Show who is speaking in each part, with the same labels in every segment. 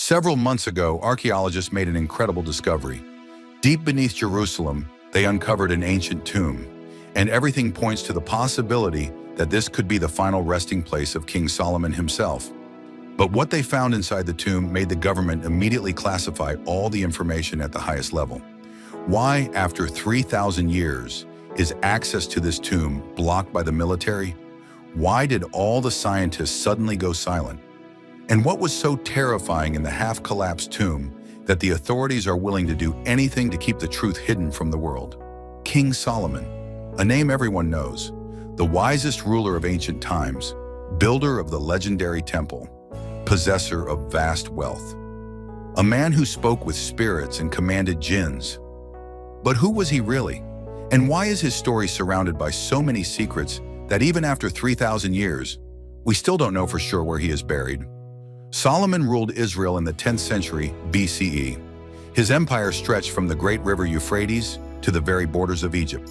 Speaker 1: Several months ago, archaeologists made an incredible discovery. Deep beneath Jerusalem, they uncovered an ancient tomb, and everything points to the possibility that this could be the final resting place of King Solomon himself. But what they found inside the tomb made the government immediately classify all the information at the highest level. Why, after 3,000 years, is access to this tomb blocked by the military? Why did all the scientists suddenly go silent? And what was so terrifying in the half-collapsed tomb that the authorities are willing to do anything to keep the truth hidden from the world? King Solomon, a name everyone knows, the wisest ruler of ancient times, builder of the legendary temple, possessor of vast wealth. A man who spoke with spirits and commanded jinns. But who was he really? And why is his story surrounded by so many secrets that even after 3,000 years, we still don't know for sure where he is buried? Solomon ruled Israel in the 10th century BCE. His empire stretched from the great river Euphrates to the very borders of Egypt.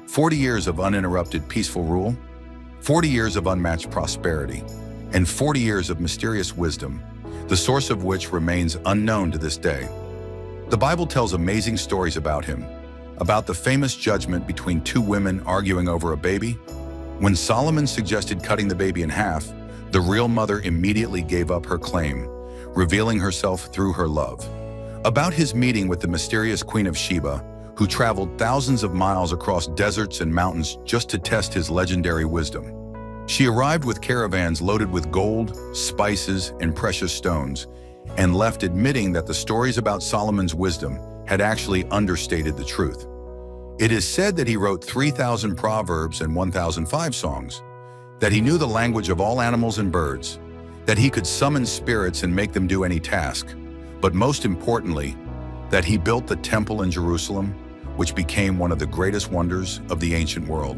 Speaker 1: 40 years of uninterrupted peaceful rule, 40 years of unmatched prosperity, and 40 years of mysterious wisdom, the source of which remains unknown to this day. The Bible tells amazing stories about him, about the famous judgment between two women arguing over a baby. When Solomon suggested cutting the baby in half, the real mother immediately gave up her claim, revealing herself through her love. About his meeting with the mysterious Queen of Sheba, who traveled thousands of miles across deserts and mountains just to test his legendary wisdom. She arrived with caravans loaded with gold, spices, and precious stones, and left admitting that the stories about Solomon's wisdom had actually understated the truth. It is said that he wrote 3,000 proverbs and 1,005 songs, that he knew the language of all animals and birds, that he could summon spirits and make them do any task, but most importantly, that he built the temple in Jerusalem, which became one of the greatest wonders of the ancient world.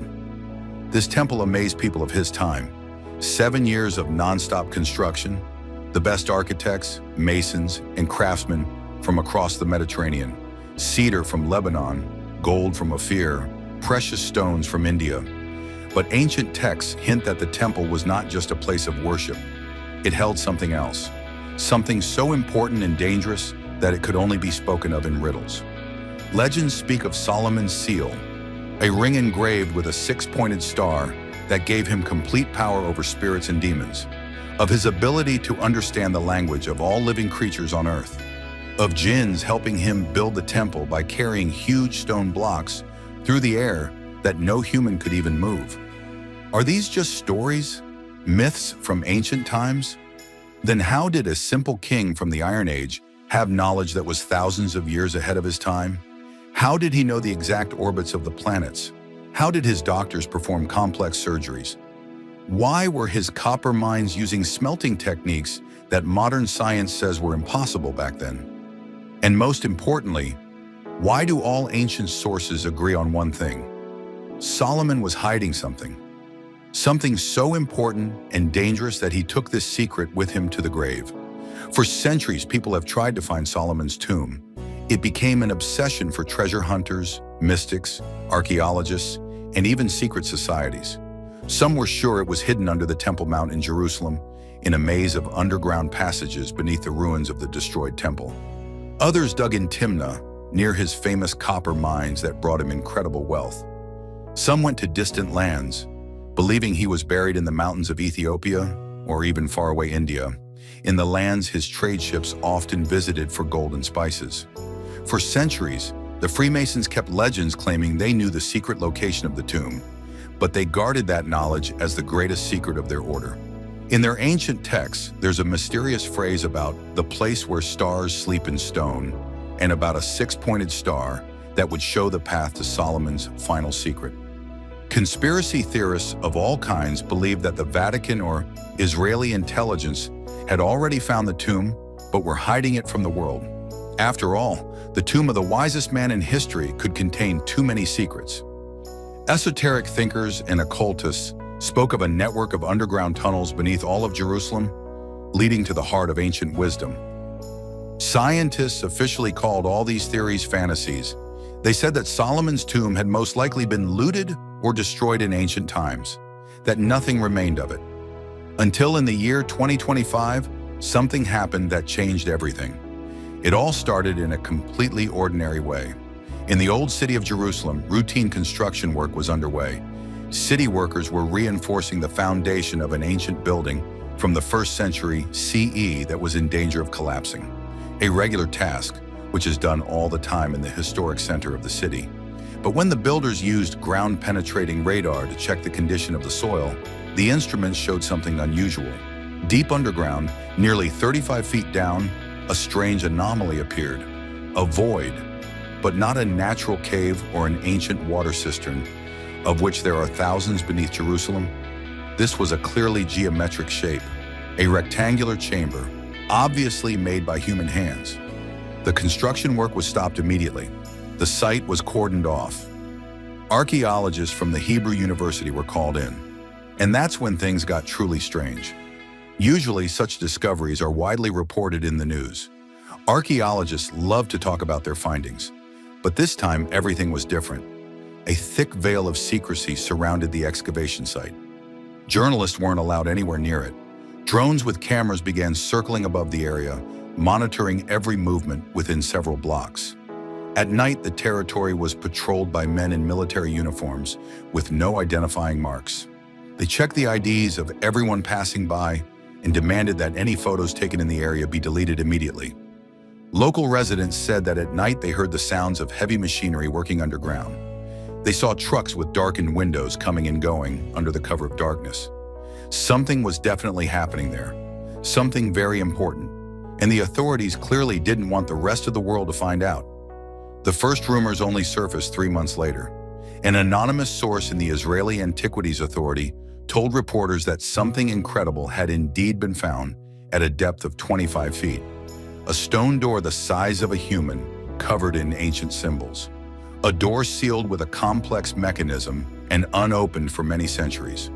Speaker 1: This temple amazed people of his time. 7 years of non-stop construction, the best architects, masons, and craftsmen from across the Mediterranean, cedar from Lebanon, gold from Ophir, precious stones from India. But ancient texts hint that the temple was not just a place of worship. It held something else, something so important and dangerous that it could only be spoken of in riddles. Legends speak of Solomon's seal, a ring engraved with a 6-pointed star that gave him complete power over spirits and demons, of his ability to understand the language of all living creatures on earth, of jinns helping him build the temple by carrying huge stone blocks through the air that no human could even move. Are these just stories, myths from ancient times? Then how did a simple king from the Iron Age have knowledge that was thousands of years ahead of his time? How did he know the exact orbits of the planets? How did his doctors perform complex surgeries? Why were his copper mines using smelting techniques that modern science says were impossible back then? And most importantly, why do all ancient sources agree on one thing? Solomon was hiding something. Something so important and dangerous that he took this secret with him to the grave. For centuries, people have tried to find Solomon's tomb. It became an obsession for treasure hunters, mystics, archaeologists, and even secret societies. Some were sure it was hidden under the Temple Mount in Jerusalem, in a maze of underground passages beneath the ruins of the destroyed temple. Others dug in Timnah, near his famous copper mines that brought him incredible wealth. Some went to distant lands, believing he was buried in the mountains of Ethiopia or even faraway India, in the lands his trade ships often visited for gold and spices. For centuries, the Freemasons kept legends claiming they knew the secret location of the tomb, but they guarded that knowledge as the greatest secret of their order. In their ancient texts, there's a mysterious phrase about the place where stars sleep in stone, and about a 6-pointed star that would show the path to Solomon's final secret. Conspiracy theorists of all kinds believe that the Vatican or Israeli intelligence had already found the tomb, but were hiding it from the world. After all, the tomb of the wisest man in history could contain too many secrets. Esoteric thinkers and occultists spoke of a network of underground tunnels beneath all of Jerusalem, leading to the heart of ancient wisdom. Scientists officially called all these theories fantasies. They said that Solomon's tomb had most likely been looted or destroyed in ancient times, that nothing remained of it. Until in the year 2025, something happened that changed everything. It all started in a completely ordinary way. In the old city of Jerusalem, routine construction work was underway. City workers were reinforcing the foundation of an ancient building from the 1st century CE that was in danger of collapsing. A regular task, which is done all the time in the historic center of the city. But when the builders used ground-penetrating radar to check the condition of the soil, the instruments showed something unusual. Deep underground, nearly 35 feet down, a strange anomaly appeared. A void, but not a natural cave or an ancient water cistern, of which there are thousands beneath Jerusalem. This was a clearly geometric shape, a rectangular chamber, obviously made by human hands. The construction work was stopped immediately. The site was cordoned off. Archaeologists from the Hebrew University were called in. And that's when things got truly strange. Usually, such discoveries are widely reported in the news. Archaeologists love to talk about their findings. But this time, everything was different. A thick veil of secrecy surrounded the excavation site. Journalists weren't allowed anywhere near it. Drones with cameras began circling above the area, monitoring every movement within several blocks. At night, the territory was patrolled by men in military uniforms with no identifying marks. They checked the IDs of everyone passing by and demanded that any photos taken in the area be deleted immediately. Local residents said that at night they heard the sounds of heavy machinery working underground. They saw trucks with darkened windows coming and going under the cover of darkness. Something was definitely happening there, something very important, and the authorities clearly didn't want the rest of the world to find out. The first rumors only surfaced 3 months later. An anonymous source in the Israeli Antiquities Authority told reporters that something incredible had indeed been found at a depth of 25 feet. A stone door the size of a human, covered in ancient symbols. A door sealed with a complex mechanism and unopened for many centuries.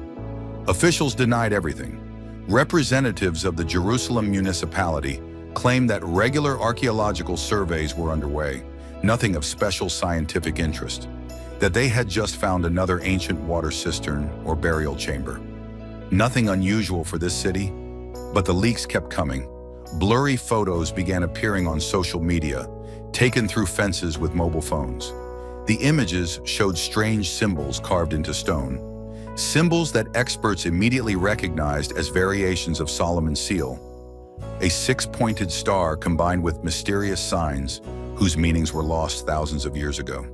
Speaker 1: Officials denied everything. Representatives of the Jerusalem municipality claimed that regular archaeological surveys were underway, nothing of special scientific interest, that they had just found another ancient water cistern or burial chamber. Nothing unusual for this city, but the leaks kept coming. Blurry photos began appearing on social media, taken through fences with mobile phones. The images showed strange symbols carved into stone, symbols that experts immediately recognized as variations of Solomon's seal, a 6-pointed star combined with mysterious signs whose meanings were lost thousands of years ago.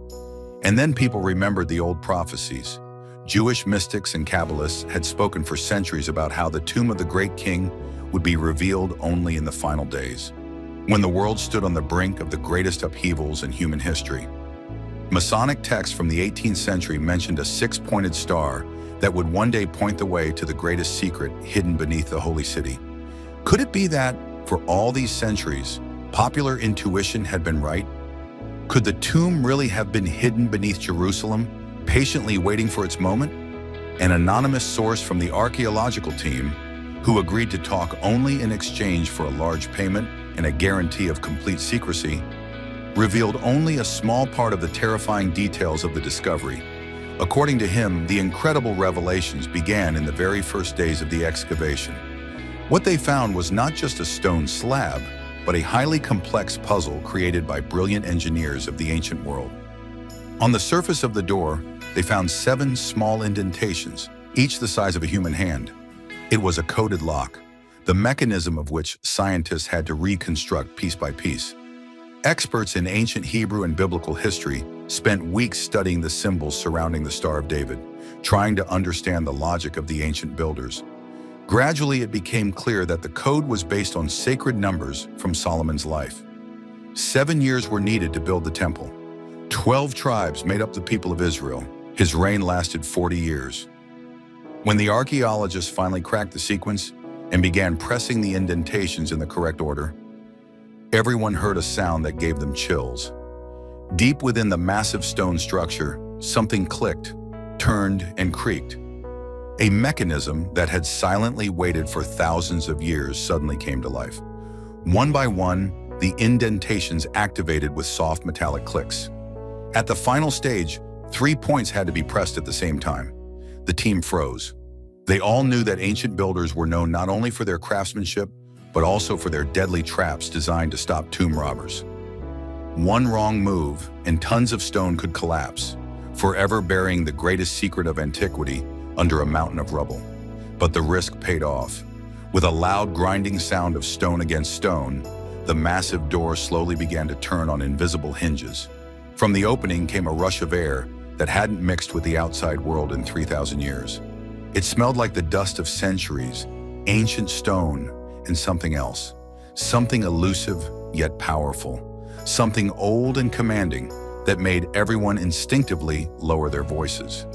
Speaker 1: And then people remembered the old prophecies. Jewish mystics and Kabbalists had spoken for centuries about how the tomb of the great king would be revealed only in the final days, when the world stood on the brink of the greatest upheavals in human history. Masonic texts from the 18th century mentioned a 6-pointed star that would one day point the way to the greatest secret hidden beneath the holy city. Could it be that, for all these centuries, popular intuition had been right? Could the tomb really have been hidden beneath Jerusalem, patiently waiting for its moment? An anonymous source from the archaeological team, who agreed to talk only in exchange for a large payment and a guarantee of complete secrecy, revealed only a small part of the terrifying details of the discovery. According to him, the incredible revelations began in the very first days of the excavation. What they found was not just a stone slab, but a highly complex puzzle created by brilliant engineers of the ancient world. On the surface of the door, they found 7 small indentations, each the size of a human hand. It was a coded lock, the mechanism of which scientists had to reconstruct piece by piece. Experts in ancient Hebrew and biblical history spent weeks studying the symbols surrounding the Star of David, trying to understand the logic of the ancient builders. Gradually, it became clear that the code was based on sacred numbers from Solomon's life. 7 years were needed to build the temple. 12 tribes made up the people of Israel. His reign lasted 40 years. When the archaeologists finally cracked the sequence and began pressing the indentations in the correct order, everyone heard a sound that gave them chills. Deep within the massive stone structure, something clicked, turned, and creaked. A mechanism that had silently waited for thousands of years suddenly came to life. One by one, the indentations activated with soft metallic clicks. At the final stage, 3 points had to be pressed at the same time. The team froze. They all knew that ancient builders were known not only for their craftsmanship, but also for their deadly traps designed to stop tomb robbers. One wrong move, and tons of stone could collapse, forever burying the greatest secret of antiquity under a mountain of rubble. But the risk paid off. With a loud grinding sound of stone against stone, the massive door slowly began to turn on invisible hinges. From the opening came a rush of air that hadn't mixed with the outside world in 3,000 years. It smelled like the dust of centuries, ancient stone, and something else. Something elusive yet powerful. Something old and commanding that made everyone instinctively lower their voices.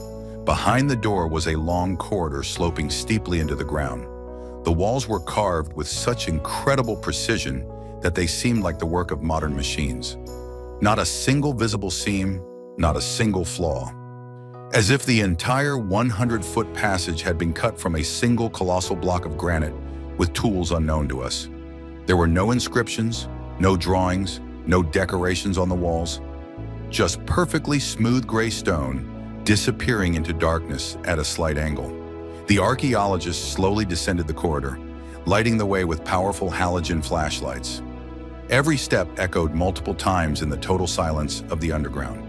Speaker 1: Behind the door was a long corridor sloping steeply into the ground. The walls were carved with such incredible precision that they seemed like the work of modern machines. Not a single visible seam, not a single flaw. As if the entire 100-foot passage had been cut from a single colossal block of granite with tools unknown to us. There were no inscriptions, no drawings, no decorations on the walls, just perfectly smooth gray stone disappearing into darkness at a slight angle. The archaeologists slowly descended the corridor, lighting the way with powerful halogen flashlights. Every step echoed multiple times in the total silence of the underground,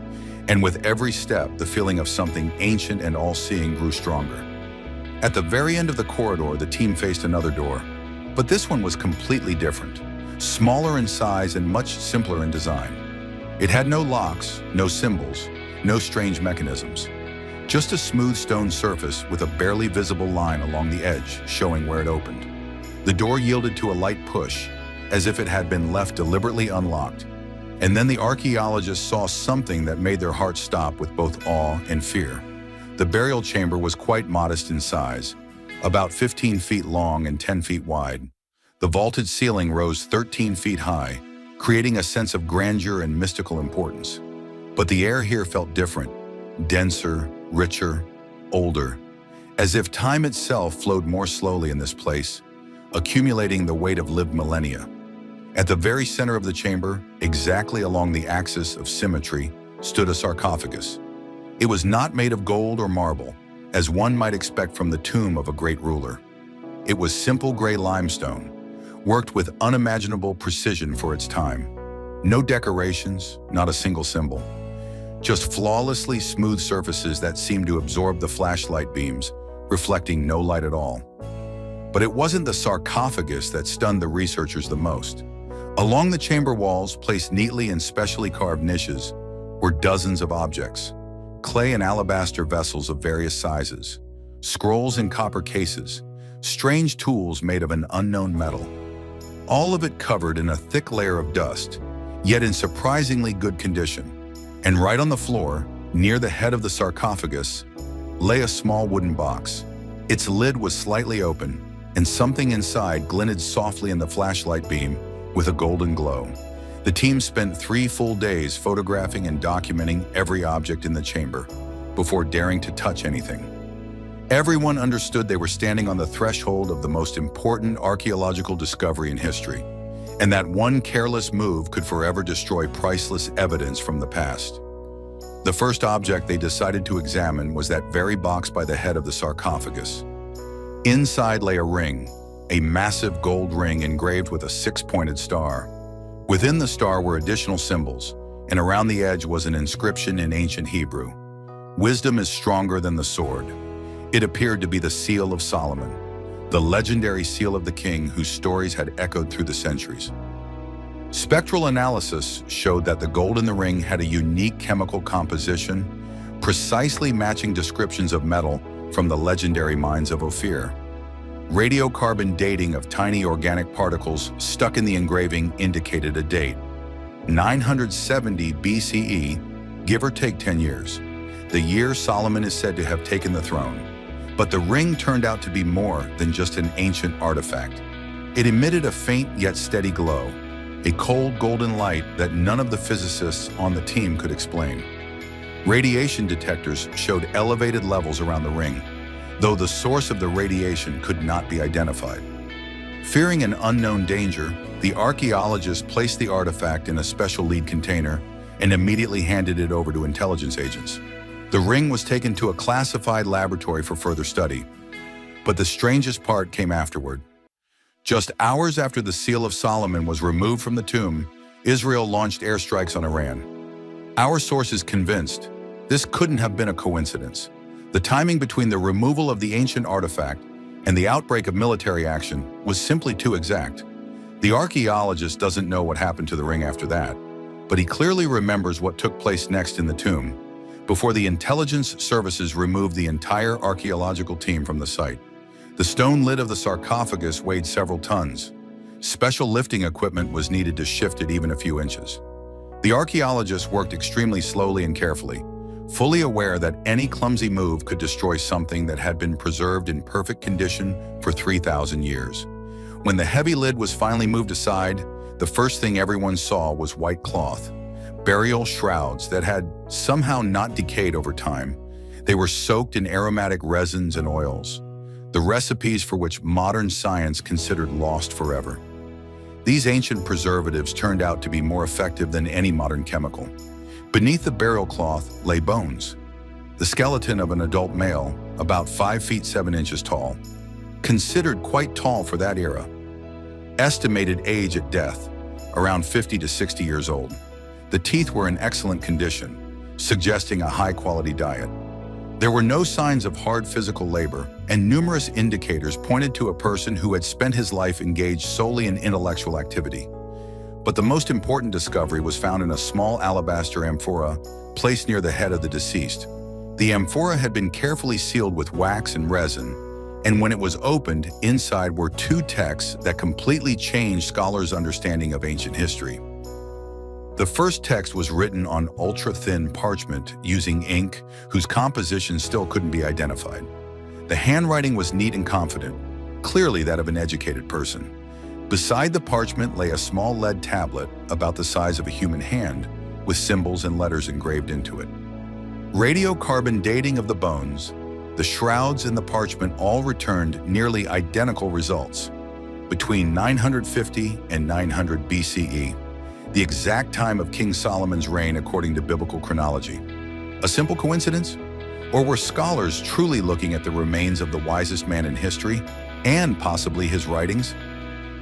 Speaker 1: and with every step, the feeling of something ancient and all-seeing grew stronger. At the very end of the corridor, the team faced another door, but this one was completely different. Smaller in size and much simpler in design. It had no locks, no symbols, no strange mechanisms. Just a smooth stone surface with a barely visible line along the edge showing where it opened. The door yielded to a light push, as if it had been left deliberately unlocked. And then the archaeologists saw something that made their hearts stop with both awe and fear. The burial chamber was quite modest in size, about 15 feet long and 10 feet wide. The vaulted ceiling rose 13 feet high, creating a sense of grandeur and mystical importance. But the air here felt different, denser, richer, older, as if time itself flowed more slowly in this place, accumulating the weight of lived millennia. At the very center of the chamber, exactly along the axis of symmetry, stood a sarcophagus. It was not made of gold or marble, as one might expect from the tomb of a great ruler. It was simple gray limestone, worked with unimaginable precision for its time. No decorations, not a single symbol. Just flawlessly smooth surfaces that seemed to absorb the flashlight beams, reflecting no light at all. But it wasn't the sarcophagus that stunned the researchers the most. Along the chamber walls, placed neatly in specially carved niches, were dozens of objects. Clay and alabaster vessels of various sizes, scrolls in copper cases, strange tools made of an unknown metal. All of it covered in a thick layer of dust, yet in surprisingly good condition. And right on the floor, near the head of the sarcophagus, lay a small wooden box. Its lid was slightly open, and something inside glinted softly in the flashlight beam with a golden glow. The team spent 3 full days photographing and documenting every object in the chamber before daring to touch anything. Everyone understood they were standing on the threshold of the most important archaeological discovery in history, and that one careless move could forever destroy priceless evidence from the past. The first object they decided to examine was that very box by the head of the sarcophagus. Inside lay a ring, a massive gold ring engraved with a 6-pointed star. Within the star were additional symbols, and around the edge was an inscription in ancient Hebrew. "Wisdom is stronger than the sword." It appeared to be the seal of Solomon, the legendary seal of the king whose stories had echoed through the centuries. Spectral analysis showed that the gold in the ring had a unique chemical composition, precisely matching descriptions of metal from the legendary mines of Ophir. Radiocarbon dating of tiny organic particles stuck in the engraving indicated a date, 970 BCE, give or take 10 years, the year Solomon is said to have taken the throne. But the ring turned out to be more than just an ancient artifact. It emitted a faint yet steady glow, a cold golden light that none of the physicists on the team could explain. Radiation detectors showed elevated levels around the ring, though the source of the radiation could not be identified. Fearing an unknown danger, the archaeologists placed the artifact in a special lead container and immediately handed it over to intelligence agents. The ring was taken to a classified laboratory for further study. But the strangest part came afterward. Just hours after the Seal of Solomon was removed from the tomb, Israel launched airstrikes on Iran. Our sources convinced this couldn't have been a coincidence. The timing between the removal of the ancient artifact and the outbreak of military action was simply too exact. The archaeologist doesn't know what happened to the ring after that, but he clearly remembers what took place next in the tomb, before the intelligence services removed the entire archaeological team from the site. The stone lid of the sarcophagus weighed several tons. Special lifting equipment was needed to shift it even a few inches. The archaeologists worked extremely slowly and carefully, fully aware that any clumsy move could destroy something that had been preserved in perfect condition for 3,000 years. When the heavy lid was finally moved aside, the first thing everyone saw was white cloth, burial shrouds that had somehow not decayed over time. They were soaked in aromatic resins and oils, the recipes for which modern science considered lost forever. These ancient preservatives turned out to be more effective than any modern chemical. Beneath the burial cloth lay bones, the skeleton of an adult male, about 5 feet 7 inches tall, considered quite tall for that era. Estimated age at death, around 50 to 60 years old. The teeth were in excellent condition, suggesting a high-quality diet. There were no signs of hard physical labor, and numerous indicators pointed to a person who had spent his life engaged solely in intellectual activity. But the most important discovery was found in a small alabaster amphora placed near the head of the deceased. The amphora had been carefully sealed with wax and resin, and when it was opened, inside were 2 texts that completely changed scholars' understanding of ancient history. The first text was written on ultra-thin parchment using ink whose composition still couldn't be identified. The handwriting was neat and confident, clearly that of an educated person. Beside the parchment lay a small lead tablet about the size of a human hand, with symbols and letters engraved into it. Radiocarbon dating of the bones, the shrouds and the parchment all returned nearly identical results. Between 950 and 900 BCE, the exact time of King Solomon's reign according to biblical chronology. A simple coincidence? Or were scholars truly looking at the remains of the wisest man in history, and possibly his writings?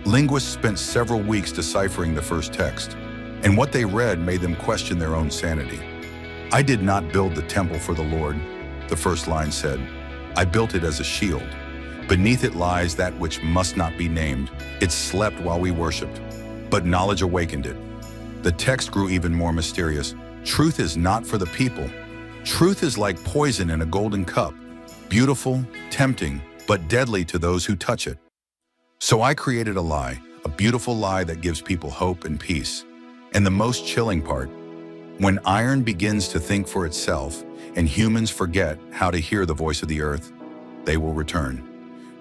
Speaker 1: Linguists spent several weeks deciphering the first text, and what they read made them question their own sanity. "I did not build the temple for the Lord," the first line said. "I built it as a shield. Beneath it lies that which must not be named. It slept while we worshipped, but knowledge awakened it." The text grew even more mysterious. "Truth is not for the people. Truth is like poison in a golden cup, beautiful, tempting, but deadly to those who touch it. So I created a lie, a beautiful lie that gives people hope and peace. And the most chilling part, when iron begins to think for itself and humans forget how to hear the voice of the earth, they will return.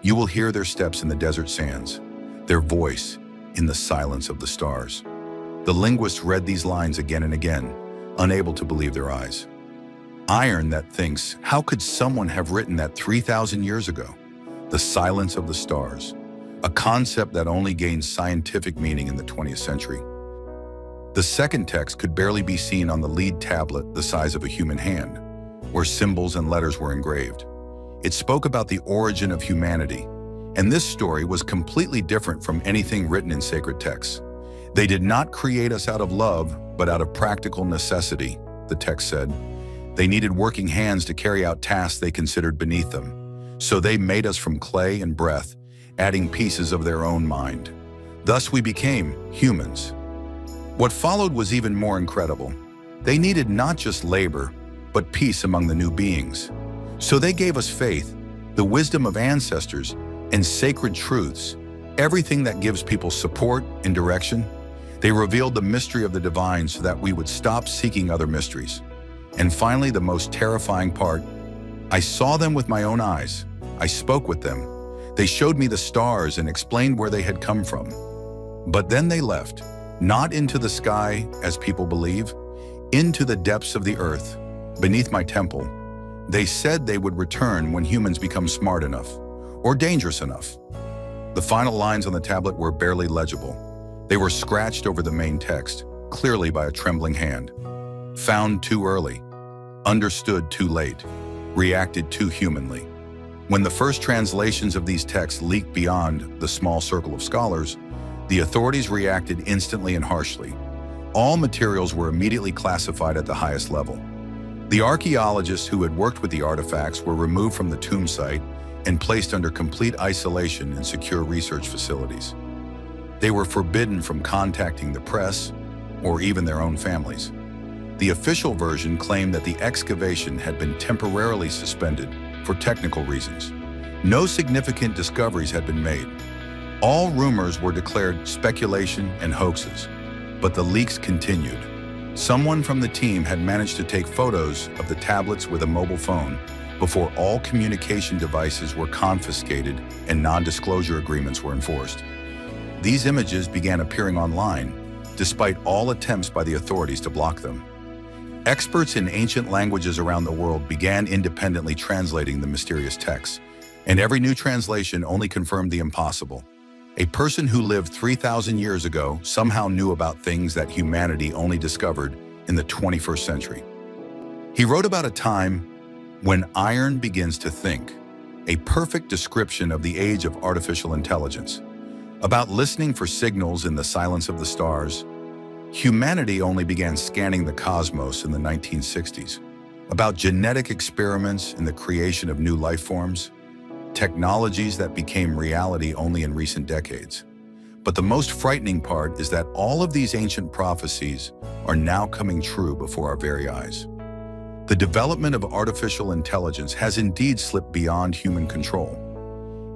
Speaker 1: You will hear their steps in the desert sands, their voice in the silence of the stars." The linguists read these lines again and again, unable to believe their eyes. Iron that thinks, how could someone have written that 3,000 years ago? The silence of the stars, a concept that only gained scientific meaning in the 20th century. The second text could barely be seen on the lead tablet the size of a human hand, where symbols and letters were engraved. It spoke about the origin of humanity, and this story was completely different from anything written in sacred texts. "They did not create us out of love, but out of practical necessity," the text said. "They needed working hands to carry out tasks they considered beneath them. So they made us from clay and breath, adding pieces of their own mind. Thus we became humans." What followed was even more incredible. They needed not just labor, but peace among the new beings. So they gave us faith, the wisdom of ancestors, and sacred truths, everything that gives people support and direction. They revealed the mystery of the divine so that we would stop seeking other mysteries. And finally, the most terrifying part, I saw them with my own eyes. I spoke with them. They showed me the stars and explained where they had come from. But then they left, not into the sky, as people believe, into the depths of the earth, beneath my temple. They said they would return when humans become smart enough, or dangerous enough. The final lines on the tablet were barely legible. They were scratched over the main text, clearly by a trembling hand. "Found too early. Understood too late. Reacted too humanly." When the first translations of these texts leaked beyond the small circle of scholars, the authorities reacted instantly and harshly. All materials were immediately classified at the highest level. The archaeologists who had worked with the artifacts were removed from the tomb site and placed under complete isolation in secure research facilities. They were forbidden from contacting the press or even their own families. The official version claimed that the excavation had been temporarily suspended for technical reasons. No significant discoveries had been made. All rumors were declared speculation and hoaxes, but the leaks continued. Someone from the team had managed to take photos of the tablets with a mobile phone before all communication devices were confiscated and non-disclosure agreements were enforced. These images began appearing online, despite all attempts by the authorities to block them. Experts in ancient languages around the world began independently translating the mysterious texts, and every new translation only confirmed the impossible. A person who lived 3,000 years ago somehow knew about things that humanity only discovered in the 21st century. He wrote about a time when iron begins to think, a perfect description of the age of artificial intelligence. About listening for signals in the silence of the stars, humanity only began scanning the cosmos in the 1960s. About genetic experiments in the creation of new life forms, technologies that became reality only in recent decades. But the most frightening part is that all of these ancient prophecies are now coming true before our very eyes. The development of artificial intelligence has indeed slipped beyond human control.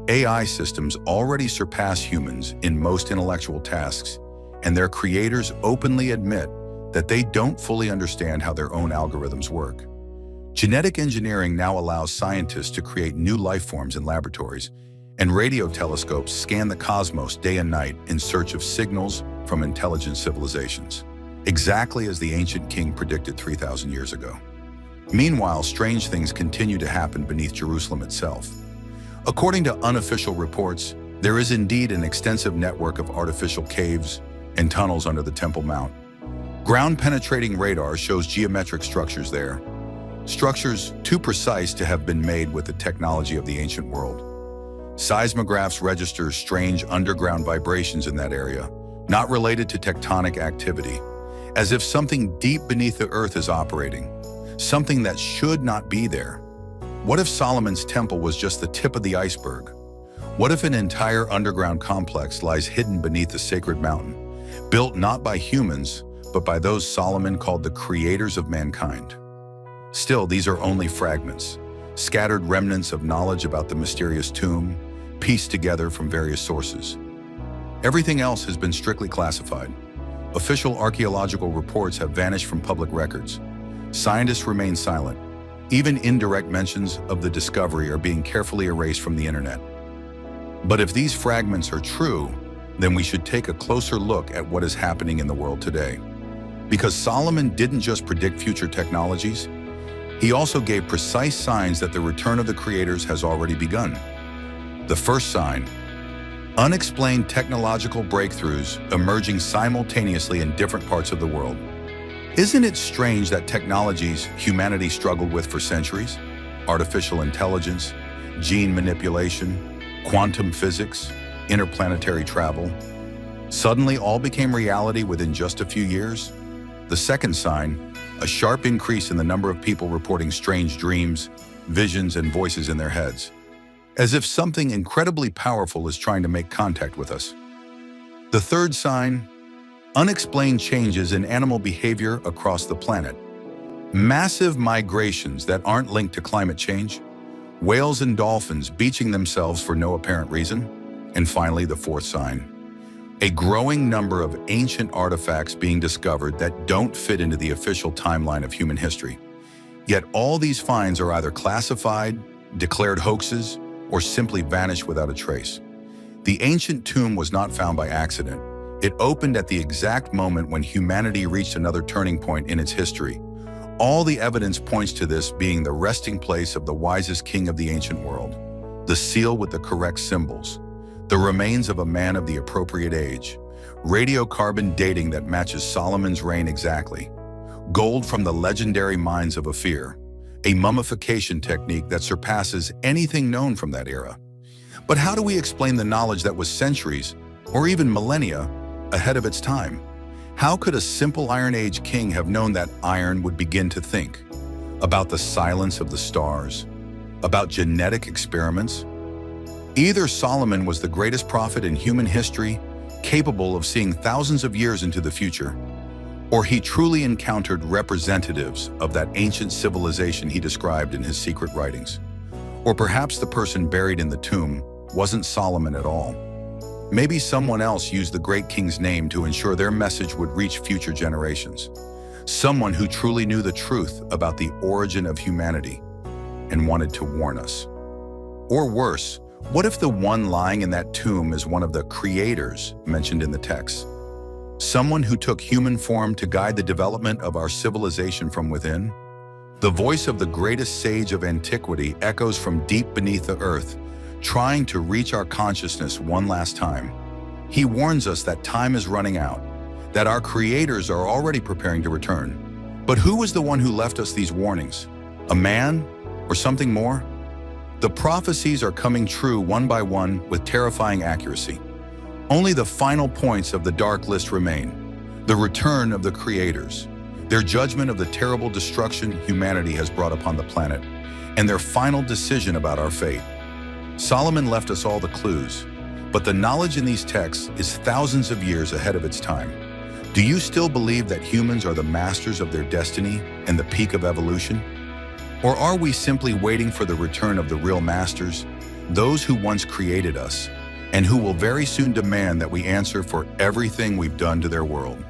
Speaker 1: AI systems already surpass humans in most intellectual tasks, and their creators openly admit that they don't fully understand how their own algorithms work. Genetic engineering now allows scientists to create new life forms in laboratories, and radio telescopes scan the cosmos day and night in search of signals from intelligent civilizations, exactly as the ancient king predicted 3,000 years ago. Meanwhile, strange things continue to happen beneath Jerusalem itself. According to unofficial reports, there is indeed an extensive network of artificial caves and tunnels under the Temple Mount. Ground-penetrating radar shows geometric structures there, structures too precise to have been made with the technology of the ancient world. Seismographs register strange underground vibrations in that area, not related to tectonic activity, as if something deep beneath the earth is operating, something that should not be there. What if Solomon's temple was just the tip of the iceberg? What if an entire underground complex lies hidden beneath the sacred mountain, built not by humans, but by those Solomon called the creators of mankind? Still, these are only fragments, scattered remnants of knowledge about the mysterious tomb, pieced together from various sources. Everything else has been strictly classified. Official archaeological reports have vanished from public records. Scientists remain silent. Even indirect mentions of the discovery are being carefully erased from the internet. But if these fragments are true, then we should take a closer look at what is happening in the world today. Because Solomon didn't just predict future technologies, he also gave precise signs that the return of the creators has already begun. The first sign: unexplained technological breakthroughs emerging simultaneously in different parts of the world. Isn't it strange that technologies humanity struggled with for centuries, artificial intelligence, gene manipulation, quantum physics, interplanetary travel, suddenly all became reality within just a few years? The second sign: a sharp increase in the number of people reporting strange dreams, visions, and voices in their heads, as if something incredibly powerful is trying to make contact with us. The third sign: unexplained changes in animal behavior across the planet. Massive migrations that aren't linked to climate change, whales and dolphins beaching themselves for no apparent reason. And finally, the fourth sign: a growing number of ancient artifacts being discovered that don't fit into the official timeline of human history. Yet all these finds are either classified, declared hoaxes, or simply vanished without a trace. The ancient tomb was not found by accident. It opened at the exact moment when humanity reached another turning point in its history. All the evidence points to this being the resting place of the wisest king of the ancient world, the seal with the correct symbols, the remains of a man of the appropriate age, radiocarbon dating that matches Solomon's reign exactly, gold from the legendary mines of Ophir, a mummification technique that surpasses anything known from that era. But how do we explain the knowledge that was centuries, or even millennia, ahead of its time? How could a simple Iron Age king have known that iron would begin to think? About the silence of the stars? About genetic experiments? Either Solomon was the greatest prophet in human history, capable of seeing thousands of years into the future, or he truly encountered representatives of that ancient civilization he described in his secret writings. Or perhaps the person buried in the tomb wasn't Solomon at all. Maybe someone else used the great king's name to ensure their message would reach future generations. Someone who truly knew the truth about the origin of humanity and wanted to warn us. Or worse, what if the one lying in that tomb is one of the creators mentioned in the text? Someone who took human form to guide the development of our civilization from within? The voice of the greatest sage of antiquity echoes from deep beneath the earth, trying to reach our consciousness one last time. He warns us that time is running out, that our creators are already preparing to return. But who was the one who left us these warnings? A man or something more? The prophecies are coming true one by one with terrifying accuracy. Only the final points of the dark list remain: the return of the creators, their judgment of the terrible destruction humanity has brought upon the planet, and their final decision about our fate. Solomon left us all the clues, but the knowledge in these texts is thousands of years ahead of its time. Do you still believe that humans are the masters of their destiny and the peak of evolution? Or are we simply waiting for the return of the real masters, those who once created us, and who will very soon demand that we answer for everything we've done to their world?